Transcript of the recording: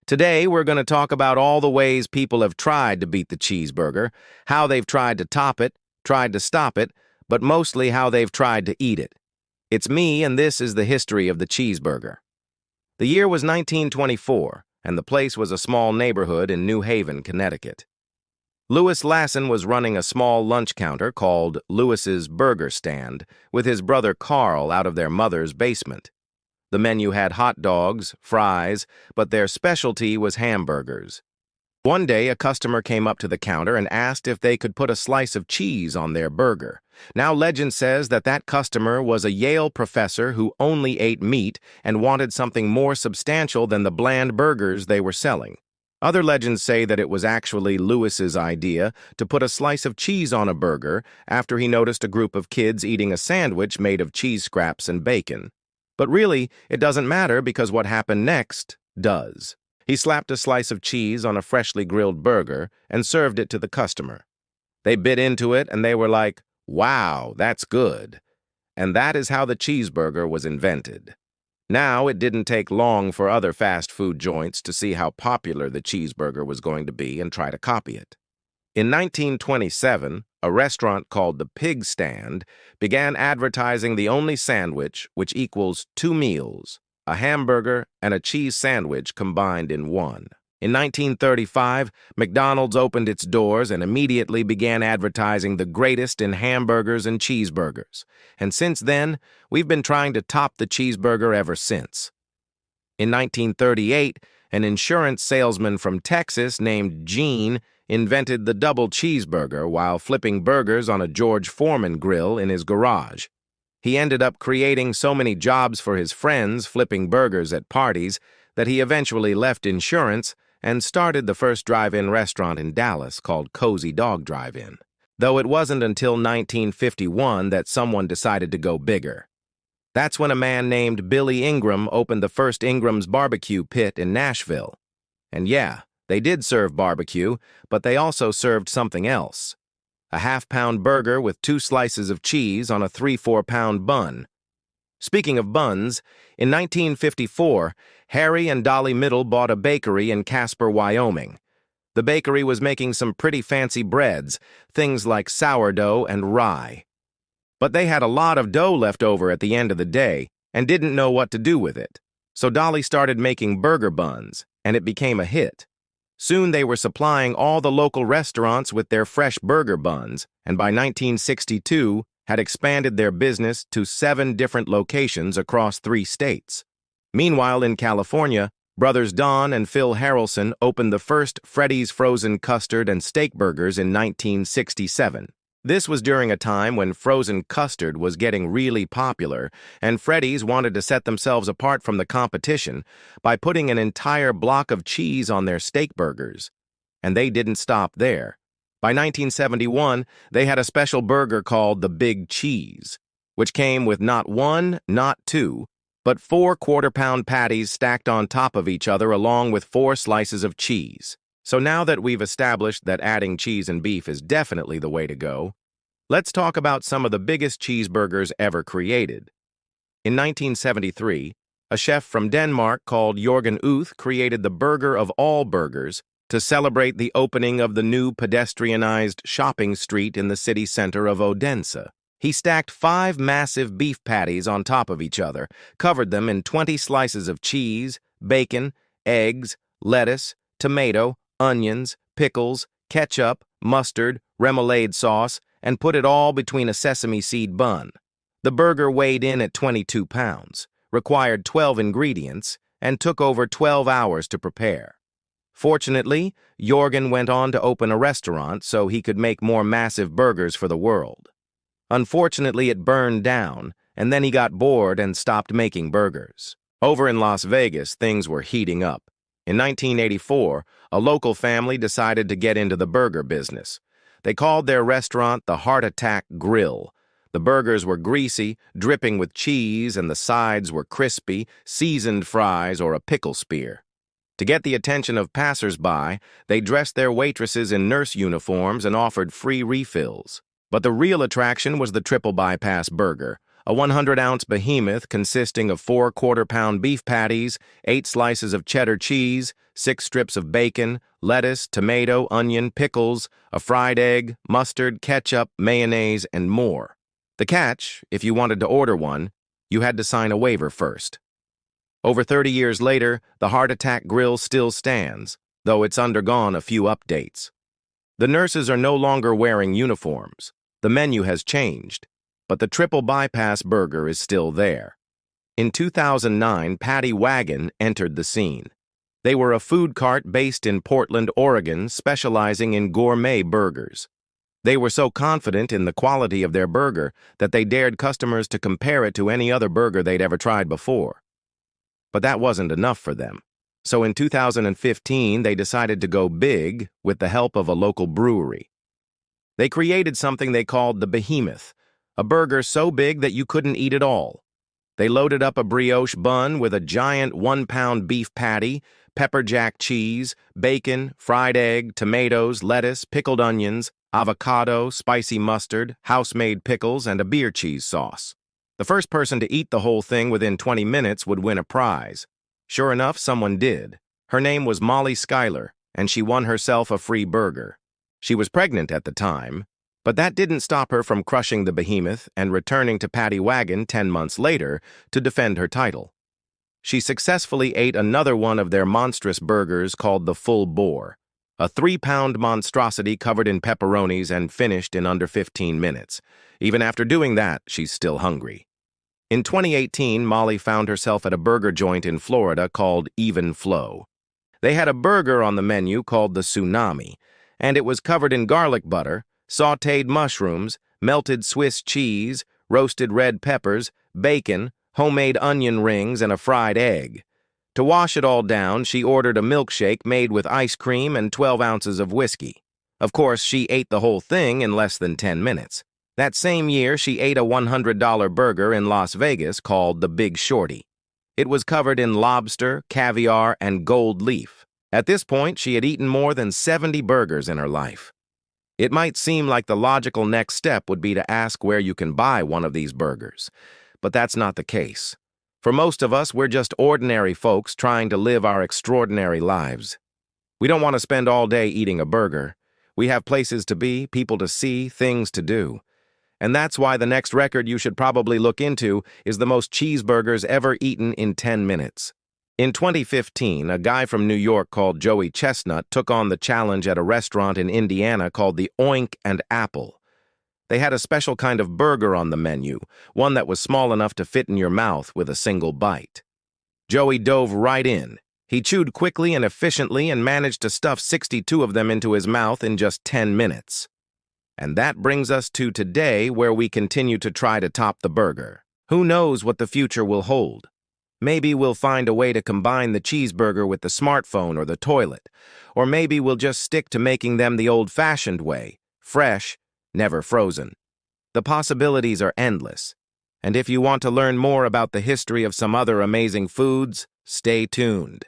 Today, we're going to talk about all the ways people have tried to beat the cheeseburger, how they've tried to top it, tried to stop it, but mostly how they've tried to eat it. It's me, and this is the history of the cheeseburger. The year was 1924, and the place was a small neighborhood in New Haven, Connecticut. Louis Lassen was running a small lunch counter called Louis's Burger Stand with his brother Carl out of their mother's basement. The menu had hot dogs, fries, but their specialty was hamburgers. One day, a customer came up to the counter and asked if they could put a slice of cheese on their burger. Now, legend says that customer was a Yale professor who only ate meat and wanted something more substantial than the bland burgers they were selling. Other legends say that it was actually Louis's idea to put a slice of cheese on a burger after he noticed a group of kids eating a sandwich made of cheese scraps and bacon. But really, it doesn't matter because what happened next does. He slapped a slice of cheese on a freshly grilled burger and served it to the customer. They bit into it and they were like, "Wow, that's good." And that is how the cheeseburger was invented. Now, it didn't take long for other fast food joints to see how popular the cheeseburger was going to be and try to copy it. In 1927, a restaurant called the Pig Stand began advertising the only sandwich which equals 2 meals, a hamburger and a cheese sandwich combined in one. In 1935, McDonald's opened its doors and immediately began advertising the greatest in hamburgers and cheeseburgers. And since then, we've been trying to top the cheeseburger ever since. In 1938, an insurance salesman from Texas named Gene invented the double cheeseburger while flipping burgers on a George Foreman grill in his garage. He ended up creating so many jobs for his friends flipping burgers at parties that he eventually left insurance and started the first drive-in restaurant in Dallas called Cozy Dog Drive-In, though it wasn't until 1951 that someone decided to go bigger. That's when a man named Billy Ingram opened the first Ingram's Barbecue Pit in Nashville. And yeah, they did serve barbecue, but they also served something else. A half-pound burger with 2 slices of cheese on a 3-4-pound bun. Speaking of buns, in 1954, Harry and Dolly Middle bought a bakery in Casper, Wyoming. The bakery was making some pretty fancy breads, things like sourdough and rye. But they had a lot of dough left over at the end of the day and didn't know what to do with it. So Dolly started making burger buns, and it became a hit. Soon they were supplying all the local restaurants with their fresh burger buns, and by 1962 had expanded their business to 7 different locations across 3 states. Meanwhile, in California, brothers Don and Phil Harrelson opened the first Freddy's frozen custard and steak burgers in 1967. This was during a time when frozen custard was getting really popular, and Freddy's wanted to set themselves apart from the competition by putting an entire block of cheese on their steak burgers. And they didn't stop there. By 1971, they had a special burger called the Big Cheese, which came with not 1, not 2, but 4 quarter-pound patties stacked on top of each other along with 4 slices of cheese. So now that we've established that adding cheese and beef is definitely the way to go, let's talk about some of the biggest cheeseburgers ever created. In 1973, a chef from Denmark called Jørgen Uth created the burger of all burgers to celebrate the opening of the new pedestrianized shopping street in the city center of Odense. He stacked 5 massive beef patties on top of each other, covered them in 20 slices of cheese, bacon, eggs, lettuce, tomato, onions, pickles, ketchup, mustard, remoulade sauce, and put it all between a sesame seed bun. The burger weighed in at 22 pounds, required 12 ingredients, and took over 12 hours to prepare. Fortunately, Jørgen went on to open a restaurant so he could make more massive burgers for the world. Unfortunately, it burned down, and then he got bored and stopped making burgers. Over in Las Vegas, things were heating up. In 1984, a local family decided to get into the burger business. They called their restaurant the Heart Attack Grill. The burgers were greasy, dripping with cheese, and the sides were crispy, seasoned fries or a pickle spear. To get the attention of passers-by, they dressed their waitresses in nurse uniforms and offered free refills. But the real attraction was the triple bypass burger, a 100-ounce behemoth consisting of 4 quarter-pound beef patties, 8 slices of cheddar cheese, 6 strips of bacon, lettuce, tomato, onion, pickles, a fried egg, mustard, ketchup, mayonnaise, and more. The catch, if you wanted to order one, you had to sign a waiver first. Over 30 years later, the Heart Attack Grill still stands, though it's undergone a few updates. The nurses are no longer wearing uniforms. The menu has changed, but the triple bypass burger is still there. In 2009, Patty Wagon entered the scene. They were a food cart based in Portland, Oregon, specializing in gourmet burgers. They were so confident in the quality of their burger that they dared customers to compare it to any other burger they'd ever tried before. But that wasn't enough for them. So in 2015, they decided to go big with the help of a local brewery. They created something they called the Behemoth, a burger so big that you couldn't eat it all. They loaded up a brioche bun with a giant 1-pound beef patty, pepper jack cheese, bacon, fried egg, tomatoes, lettuce, pickled onions, avocado, spicy mustard, house-made pickles, and a beer cheese sauce. The first person to eat the whole thing within 20 minutes would win a prize. Sure enough, someone did. Her name was Molly Schuyler, and she won herself a free burger. She was pregnant at the time, but that didn't stop her from crushing the Behemoth and returning to Patty Wagon 10 months later to defend her title. She successfully ate another one of their monstrous burgers called the Full Bore, a 3-pound monstrosity covered in pepperonis and finished in under 15 minutes. Even after doing that, she's still hungry. In 2018, Molly found herself at a burger joint in Florida called Even Flow. They had a burger on the menu called the Tsunami, and it was covered in garlic butter, sautéed mushrooms, melted Swiss cheese, roasted red peppers, bacon, homemade onion rings, and a fried egg. To wash it all down, she ordered a milkshake made with ice cream and 12 ounces of whiskey. Of course, she ate the whole thing in less than 10 minutes. That same year, she ate a $100 burger in Las Vegas called the Big Shorty. It was covered in lobster, caviar, and gold leaf. At this point, she had eaten more than 70 burgers in her life. It might seem like the logical next step would be to ask where you can buy one of these burgers, but that's not the case. For most of us, we're just ordinary folks trying to live our extraordinary lives. We don't want to spend all day eating a burger. We have places to be, people to see, things to do. And that's why the next record you should probably look into is the most cheeseburgers ever eaten in 10 minutes. In 2015, a guy from New York called Joey Chestnut took on the challenge at a restaurant in Indiana called the Oink and Apple. They had a special kind of burger on the menu, one that was small enough to fit in your mouth with a single bite. Joey dove right in. He chewed quickly and efficiently and managed to stuff 62 of them into his mouth in just 10 minutes. And that brings us to today, where we continue to try to top the burger. Who knows what the future will hold? Maybe we'll find a way to combine the cheeseburger with the smartphone or the toilet. Or maybe we'll just stick to making them the old-fashioned way, fresh, never frozen. The possibilities are endless. And if you want to learn more about the history of some other amazing foods, stay tuned.